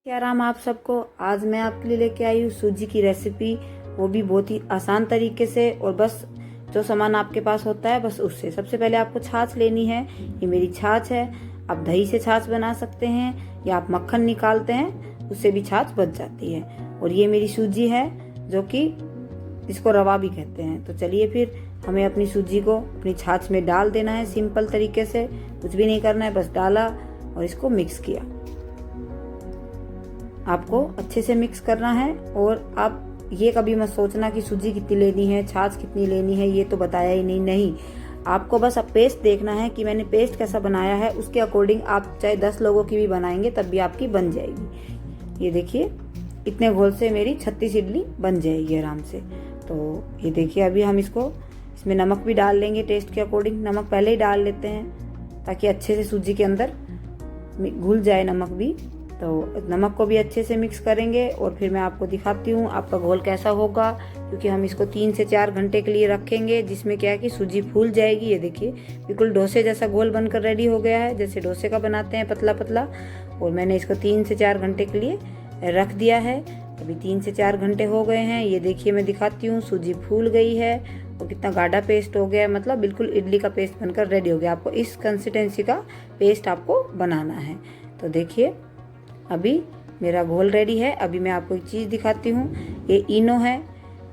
क्या राम आप सबको। आज मैं आपके लिए लेके आई हूँ सूजी की रेसिपी, वो भी बहुत ही आसान तरीके से। और बस जो सामान आपके पास होता है बस उससे। सबसे पहले आपको छाछ लेनी है। ये मेरी छाछ है। आप दही से छाछ बना सकते हैं या आप मक्खन निकालते हैं उससे भी छाछ बच जाती है। और ये मेरी सूजी है जो कि जिसको रवा भी कहते हैं। तो चलिए फिर हमें अपनी सूजी को अपनी छाछ में डाल देना है सिंपल तरीके से। कुछ भी नहीं करना है, बस डाला और इसको मिक्स किया। आपको अच्छे से मिक्स करना है। और आप ये कभी मत सोचना कि सूजी कितनी लेनी है, छाछ कितनी लेनी है, ये तो बताया ही नहीं। आपको बस अब पेस्ट देखना है कि मैंने पेस्ट कैसा बनाया है। उसके अकॉर्डिंग आप चाहे 10 लोगों की भी बनाएंगे तब भी आपकी बन जाएगी। ये देखिए इतने घोल से मेरी 36 इडली बन जाएगी आराम से। तो ये देखिए अभी हम इसमें नमक भी डाल लेंगे टेस्ट के अकॉर्डिंग। नमक पहले ही डाल लेते हैं ताकि अच्छे से सूजी के अंदर घुल जाए नमक भी। तो नमक को भी अच्छे से मिक्स करेंगे और फिर मैं आपको दिखाती हूँ आपका घोल कैसा होगा, क्योंकि हम इसको 3 से 4 घंटे के लिए रखेंगे, जिसमें क्या है कि सूजी फूल जाएगी। ये देखिए बिल्कुल डोसे जैसा घोल बनकर रेडी हो गया है, जैसे डोसे का बनाते हैं पतला पतला। और मैंने इसको 3 से 4 घंटे के लिए रख दिया है। अभी 3 से 4 घंटे हो गए हैं। ये देखिए मैं दिखाती हूँ सूजी फूल गई है और कितना गाढ़ा पेस्ट हो गया है, मतलब बिल्कुल इडली का पेस्ट बनकर रेडी हो गया। आपको इस कंसिस्टेंसी का पेस्ट आपको बनाना है। तो देखिए अभी मेरा घोल रेडी है। अभी मैं आपको एक चीज़ दिखाती हूँ, ये इनो है,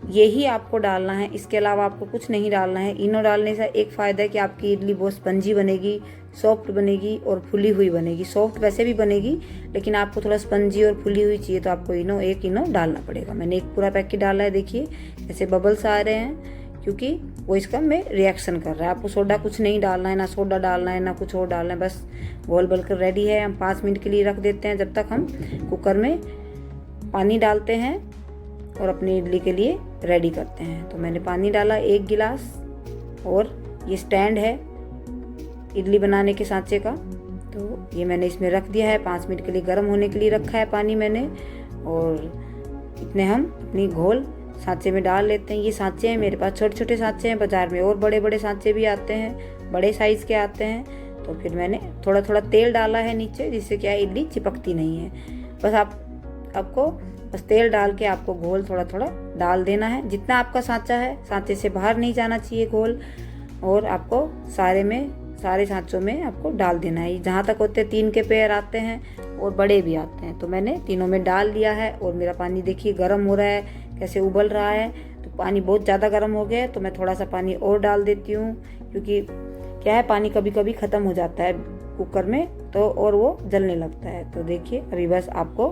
यही आपको डालना है। इसके अलावा आपको कुछ नहीं डालना है। इनो डालने से एक फ़ायदा है कि आपकी इडली बहुत स्पंजी बनेगी, सॉफ्ट बनेगी और फुली हुई बनेगी। सॉफ्ट वैसे भी बनेगी लेकिन आपको थोड़ा स्पंजी और फुली हुई चाहिए तो आपको एक इनो डालना पड़ेगा। मैंने एक पूरा पैकेट डाला है। देखिए ऐसे बबल्स आ रहे हैं क्योंकि वो इसका में रिएक्शन कर रहा है। आपको सोडा कुछ नहीं डालना है, ना सोडा डालना है ना कुछ और डालना है। बस घोल बनकर रेडी है। हम 5 मिनट के लिए रख देते हैं जब तक हम कुकर में पानी डालते हैं और अपनी इडली के लिए रेडी करते हैं। तो मैंने पानी डाला 1 गिलास और ये स्टैंड है इडली बनाने के सांचे का, तो ये मैंने इसमें रख दिया है। 5 मिनट के लिए गर्म होने के लिए रखा है पानी मैंने। और इतने हम अपनी घोल सांचे में डाल लेते हैं। ये सांचे हैं मेरे पास, छोटे छोटे सांचे हैं। बाजार में और बड़े बड़े सांचे भी आते हैं, बड़े साइज के आते हैं। तो फिर मैंने थोड़ा थोड़ा तेल डाला है नीचे, जिससे क्या है इडली चिपकती नहीं है। बस आपको बस तेल डाल के आपको घोल थोड़ा थोड़ा डाल देना है। जितना आपका सांचा है सांचे से बाहर नहीं जाना चाहिए घोल। और आपको सारे सांचों में आपको डाल देना है। जहाँ तक होते 3 के पेयर आते हैं और बड़े भी आते हैं। तो मैंने तीनों में डाल दिया है। और मेरा पानी देखिए गर्म हो रहा है, कैसे उबल रहा है। तो पानी बहुत ज़्यादा गर्म हो गया है तो मैं थोड़ा सा पानी और डाल देती हूँ, क्योंकि क्या है पानी कभी कभी ख़त्म हो जाता है कुकर में तो और वो जलने लगता है। तो देखिए अभी बस आपको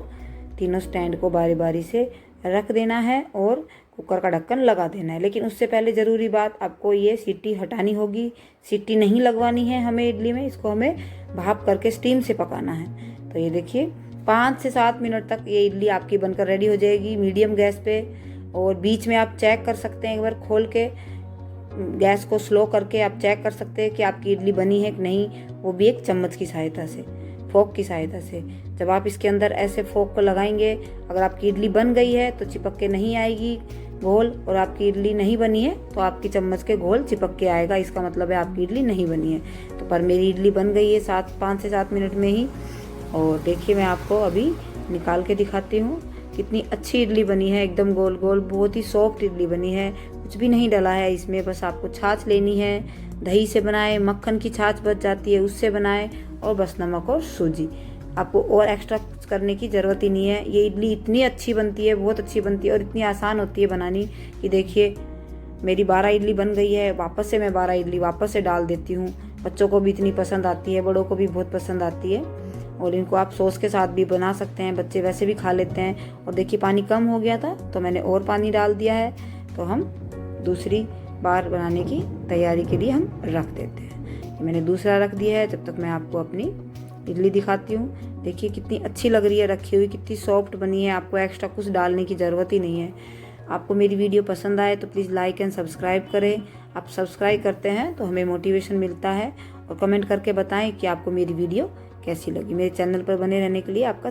तीनों स्टैंड को बारी बारी से रख देना है और कुकर का ढक्कन लगा देना है। लेकिन उससे पहले ज़रूरी बात, आपको ये सीटी हटानी होगी। सीटी नहीं लगवानी है हमें इडली में, इसको हमें भाप करके स्टीम से पकाना है। तो ये देखिए 5 से 7 मिनट तक ये इडली आपकी बनकर रेडी हो जाएगी मीडियम गैस पे। और बीच में आप चेक कर सकते हैं, एक बार खोल के गैस को स्लो करके आप चेक कर सकते हैं कि आपकी इडली बनी है कि नहीं, वो भी एक चम्मच की सहायता से, फोक की सहायता से। जब आप इसके अंदर ऐसे फोक को लगाएंगे, अगर आपकी इडली बन गई है तो चिपक के नहीं आएगी घोल, और आपकी इडली नहीं बनी है तो आपकी चम्मच के घोल चिपक के आएगा। इसका मतलब है आपकी इडली नहीं बनी है। तो पर मेरी इडली बन गई है 5 से 7 मिनट में ही। और देखिए मैं आपको अभी निकाल के दिखाती हूँ कितनी अच्छी इडली बनी है, एकदम गोल गोल, बहुत ही सॉफ्ट इडली बनी है। कुछ भी नहीं डला है इसमें, बस आपको छाछ लेनी है। दही से बनाए, मक्खन की छाछ बच जाती है उससे बनाए, और बस नमक और सूजी। आपको और एक्स्ट्रा करने की ज़रूरत ही नहीं है। ये इडली इतनी अच्छी बनती है, बहुत अच्छी बनती है और इतनी आसान होती है बनानी कि देखिए मेरी 12 इडली बन गई है। वापस से मैं 12 इडली वापस से डाल देती हूँ। बच्चों को भी इतनी पसंद आती है, बड़ों को भी बहुत पसंद आती है। और इनको आप सॉस के साथ भी बना सकते हैं, बच्चे वैसे भी खा लेते हैं। और देखिए पानी कम हो गया था तो मैंने और पानी डाल दिया है। तो हम दूसरी बार बनाने की तैयारी के लिए हम रख देते हैं। मैंने दूसरा रख दिया है। जब तक मैं आपको अपनी इडली दिखाती हूँ। देखिए कितनी अच्छी लग रही है रखी हुई, कितनी सॉफ्ट बनी है। आपको एक्स्ट्रा कुछ डालने की ज़रूरत ही नहीं है। आपको मेरी वीडियो पसंद आए तो प्लीज़ लाइक एंड सब्सक्राइब करें। आप सब्सक्राइब करते हैं तो हमें मोटिवेशन मिलता है। और कमेंट करके बताएं कि आपको मेरी वीडियो कैसी लगी। मेरे चैनल पर बने रहने के लिए आपका